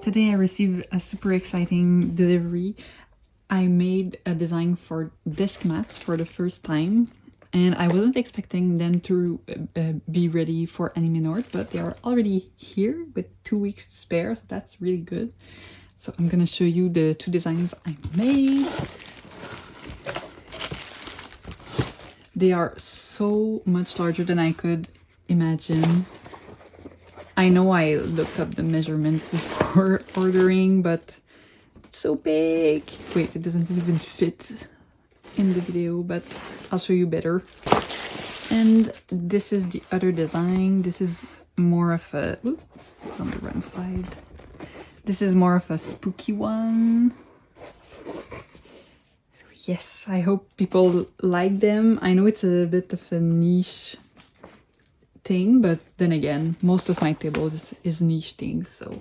Today I received a super exciting delivery. I made a design for desk mats for the first time, and I wasn't expecting them to be ready for any minute, but they are already here with 2 weeks to spare, so that's really good. So I'm gonna show you the two designs I made. They are so much larger than I could imagine. I know I looked up the measurements before ordering, but it's so big. Wait, it doesn't even fit in the video, but I'll show you better. And this is the other design. This is more of a, oops, it's on the wrong side. This is more of a spooky one. So yes, I hope people like them. I know it's a bit of a niche thing, but then again, most of my table is niche things, so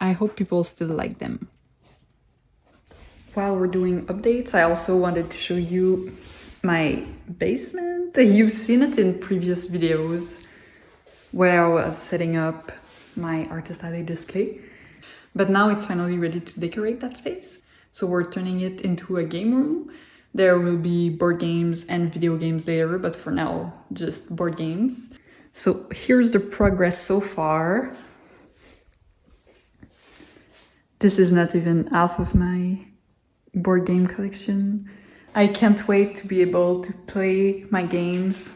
I hope people still like them. While we're doing updates, I also wanted to show you my basement. You've seen it in previous videos where I was setting up my artist alley display, but now it's finally ready to decorate that space. So we're turning it into a game room. There will be board games and video games later, but for now, just board games. So here's the progress so far. This is not even half of my board game collection. I can't wait to be able to play my games,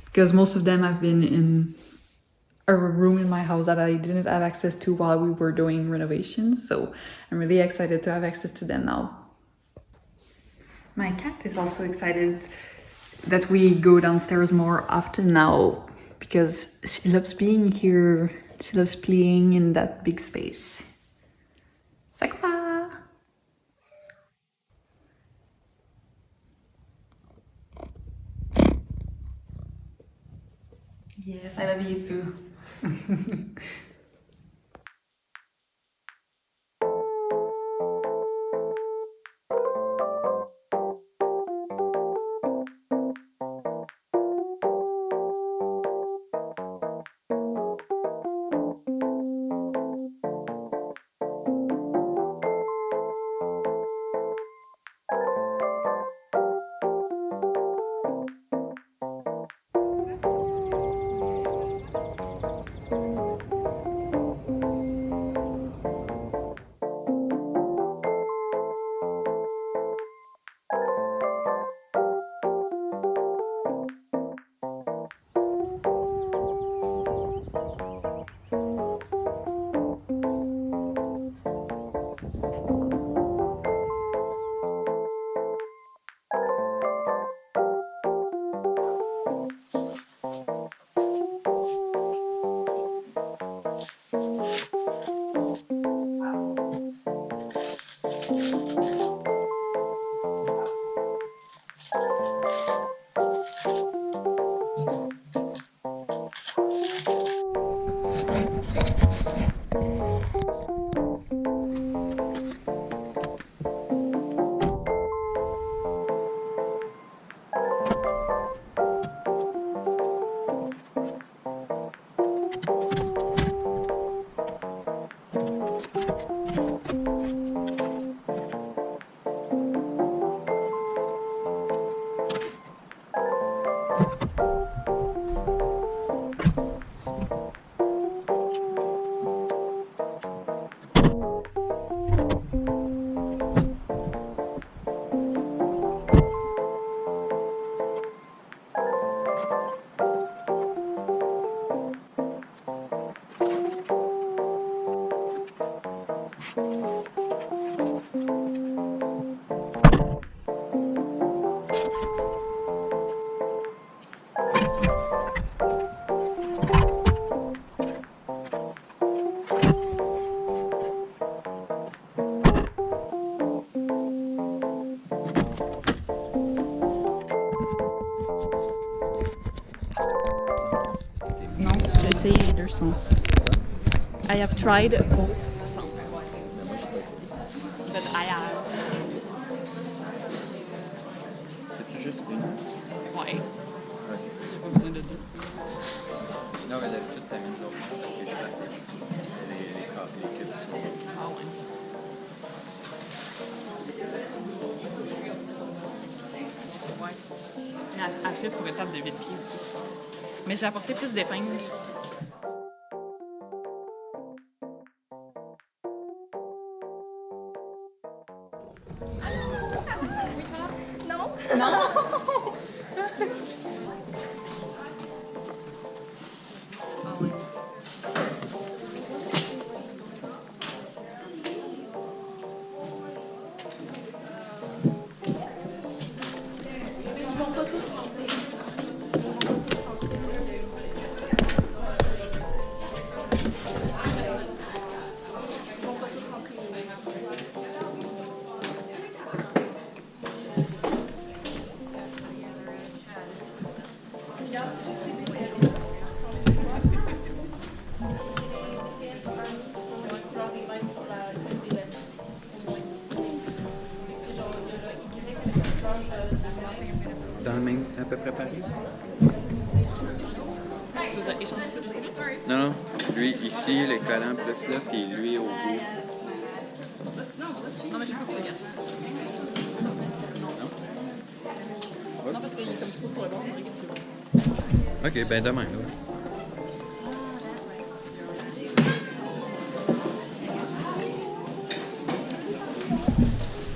because most of them have been in a room in my house that I didn't have access to while we were doing renovations. So I'm really excited to have access to them now. My cat is also excited that we go downstairs more often now, because she loves being here. She loves playing in that big space. Sakura! Yes, I love you too. I have tried both, but I have. C'est juste une? Ouais. Ouais. Pas besoin de deux. Non, mais d'habitude, t'as mis l'autre. Les Mais après, pour une table de 8 pieds aussi. Mais j'ai apporté plus d'épingles. Dans le même, à peu près pareil? Je vous ai échangé ça de plus. Non, non. Lui ici, les collants plus là, puis lui au bout. Non, mais j'ai pas fait gaffe. Non, parce qu'il est comme trop sur le bord, il regarde sur le bord. Ok, ben demain, là.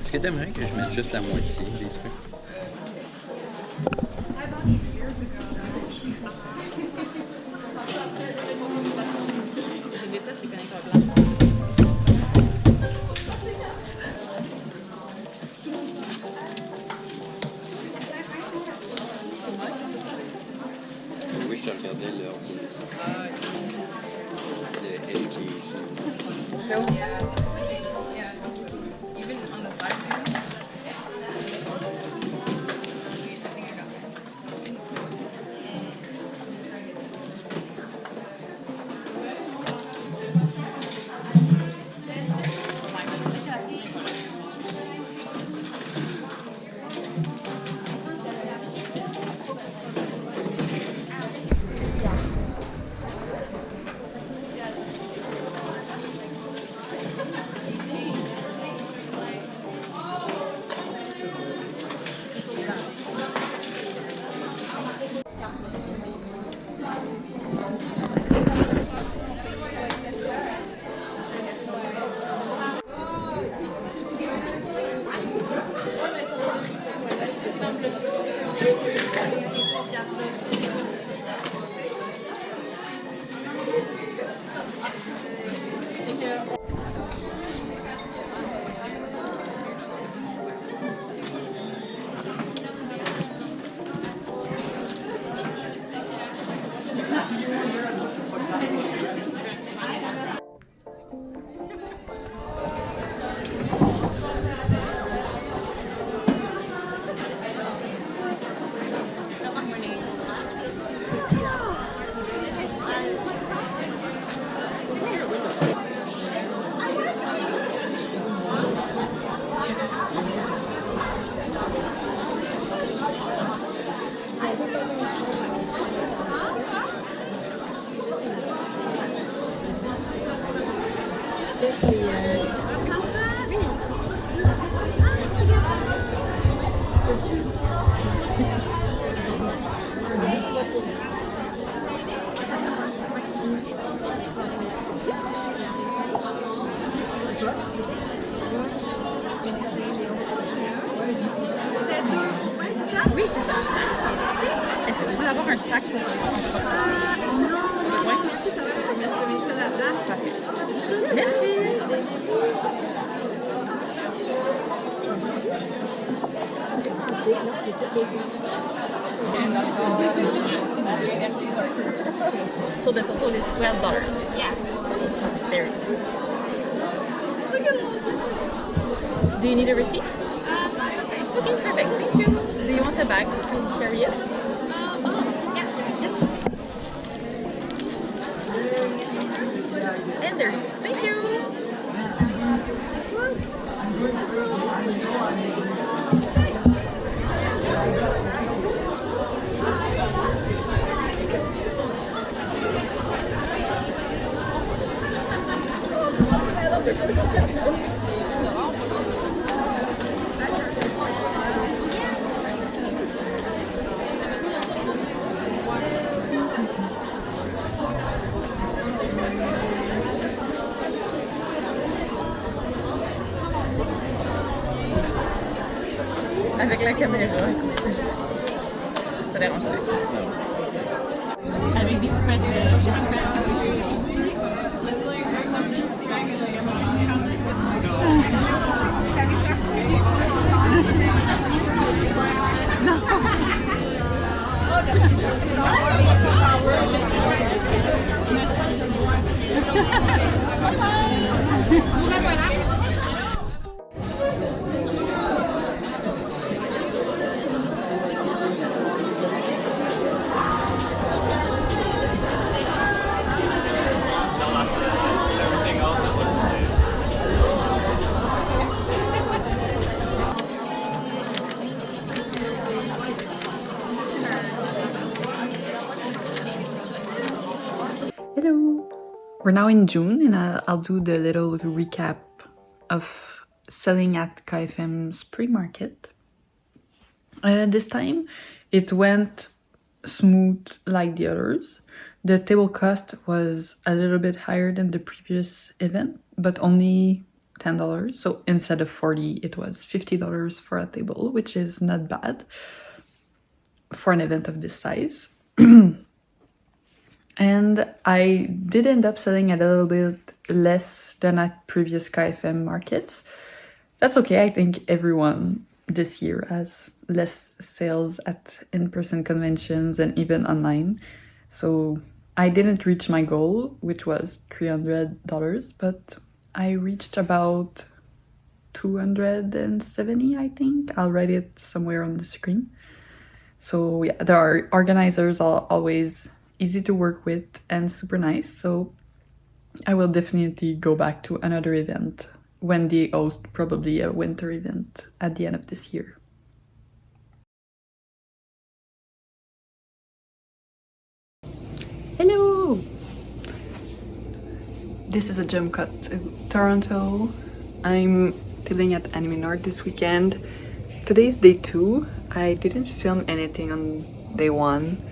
Est-ce que t'aimerais que je mette juste la moitié des trucs? Je déteste les connecteurs blancs. Oui, je te regardais l'heure. Le education. Even on the side. Oui, c'est ça. Est-ce que tu veux avoir un sac pour non, ouais. Merci, ça va. Je vais mettre la place. Merci. So the total is $12. Yeah. There. Do you need a receipt? Okay, perfect. Thank you. Do you want a bag to carry it? Yeah, yes. And there. Thank you. la caméra. Ça dérange-tu? Avec des coupettes de Hello! We're now in June and I'll do the little recap of selling at KFM's pre-market. This time it went smooth like the others. The table cost was a little bit higher than the previous event, but only $10. So instead of $40, it was $50 for a table, which is not bad for an event of this size. And I did end up selling a little bit less than at previous KFM markets. That's okay. I think everyone this year has less sales at in-person conventions and even online. So I didn't reach my goal, which was $300, but I reached about 270, I think. I'll write it somewhere on the screen. So yeah, the organizers are always easy to work with and super nice. So I will definitely go back to another event when they host probably a winter event at the end of this year. Hello! This is a jump cut to Toronto. I'm filming at Anime North this weekend. Today's day 2. I didn't film anything on day 1.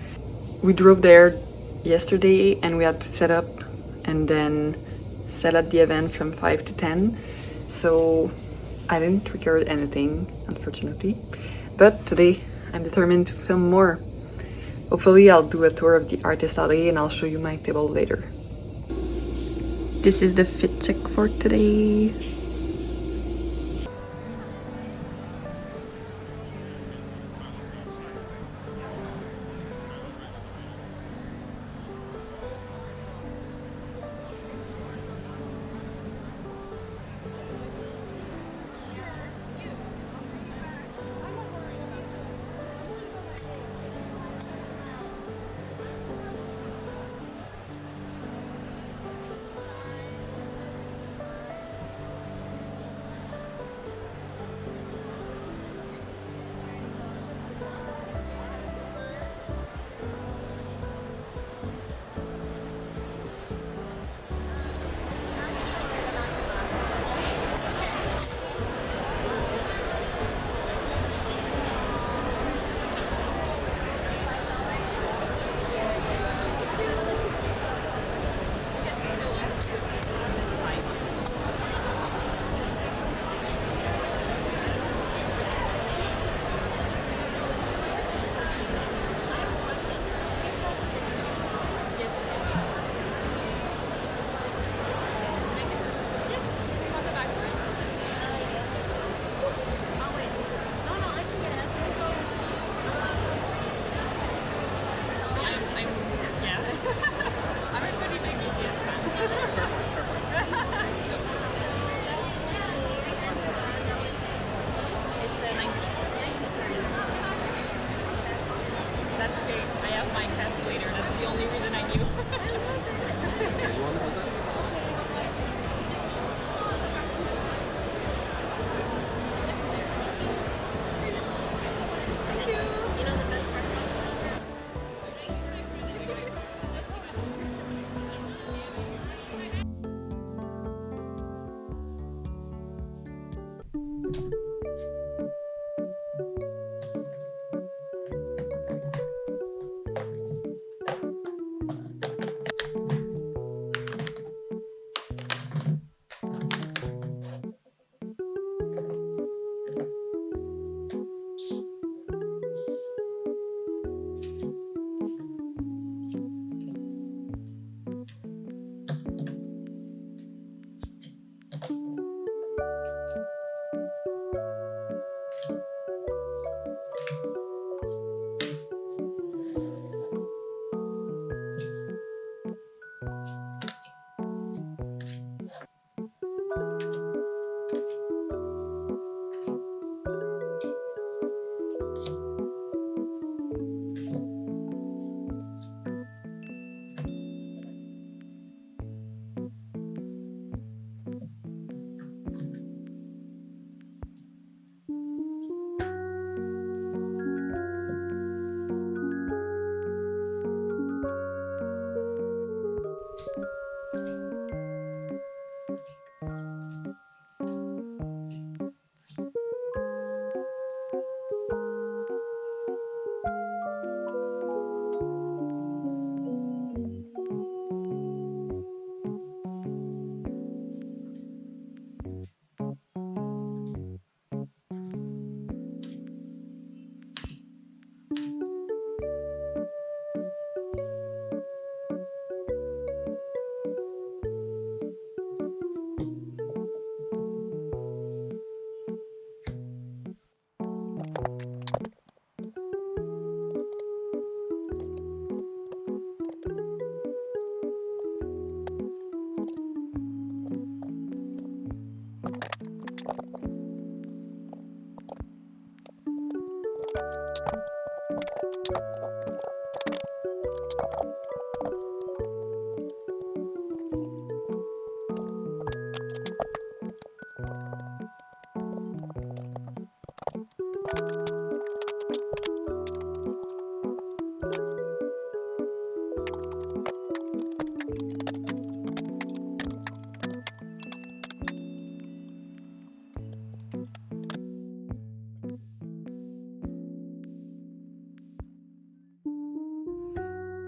We drove there yesterday and we had to set up and then set at the event from 5 to 10. So I didn't record anything, unfortunately. But today I'm determined to film more. Hopefully I'll do a tour of the artist alley and I'll show you my table later. This is the fit check for today.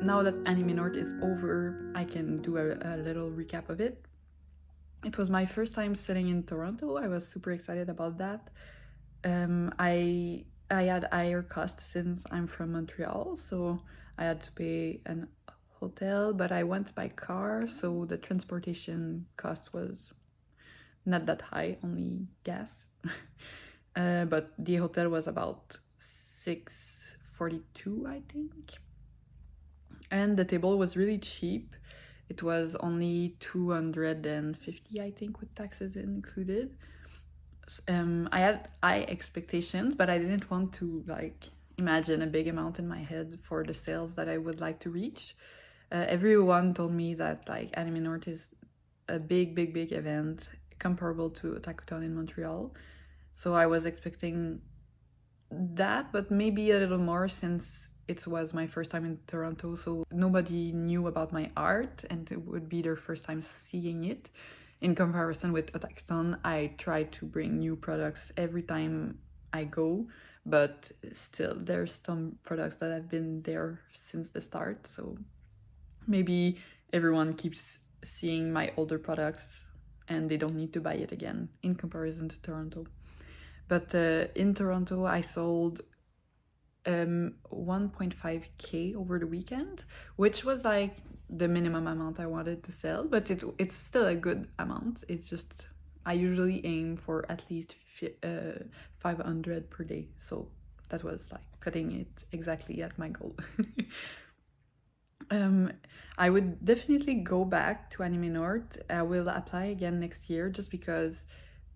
now that Anime North is over, I can do a little recap of it. It was my first time sitting in Toronto. I was super excited about that. I had higher costs since I'm from Montreal, so I had to pay an hotel, but I went by car, so the transportation cost was not that high, only gas. But the hotel was about $642, I think. And the table was really cheap. It was only $250, I think, with taxes included. I had high expectations, but I didn't want to like imagine a big amount in my head for the sales that I would like to reach. Everyone told me that like Anime North is a big event comparable to Otakuton in Montreal. So I was expecting that, but maybe a little more since it was my first time in Toronto, so nobody knew about my art and it would be their first time seeing it. In comparison with Otakuton, I try to bring new products every time I go, but still there's some products that have been there since the start, so maybe everyone keeps seeing my older products and they don't need to buy it again in comparison to Toronto. But in Toronto, I sold 1.5K over the weekend, which was like the minimum amount I wanted to sell, but it's still a good amount. It's just, I usually aim for at least 500 per day. So that was like cutting it exactly at my goal. I would definitely go back to Anime North. I will apply again next year just because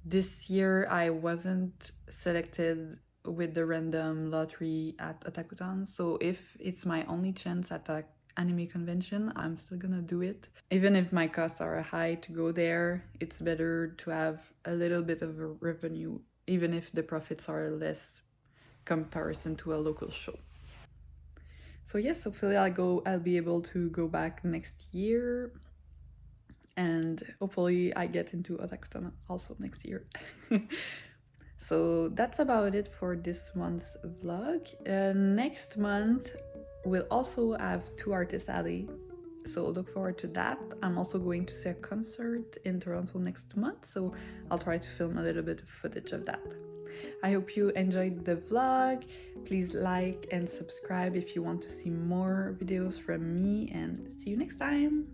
this year I wasn't selected with the random lottery at Otakuton, so if it's my only chance at an anime convention, I'm still gonna do it. Even if my costs are high to go there, it's better to have a little bit of a revenue, even if the profits are less comparison to a local show. So yes, hopefully I'll be able to go back next year, and hopefully I get into Otakuton also next year. So that's about it for this month's vlog. Next month we'll also have 2 Artist Alley, so look forward to that. I'm also going to see a concert in Toronto next month, so I'll try to film a little bit of footage of that. I hope you enjoyed the vlog. Please like and subscribe if you want to see more videos from me, and see you next time!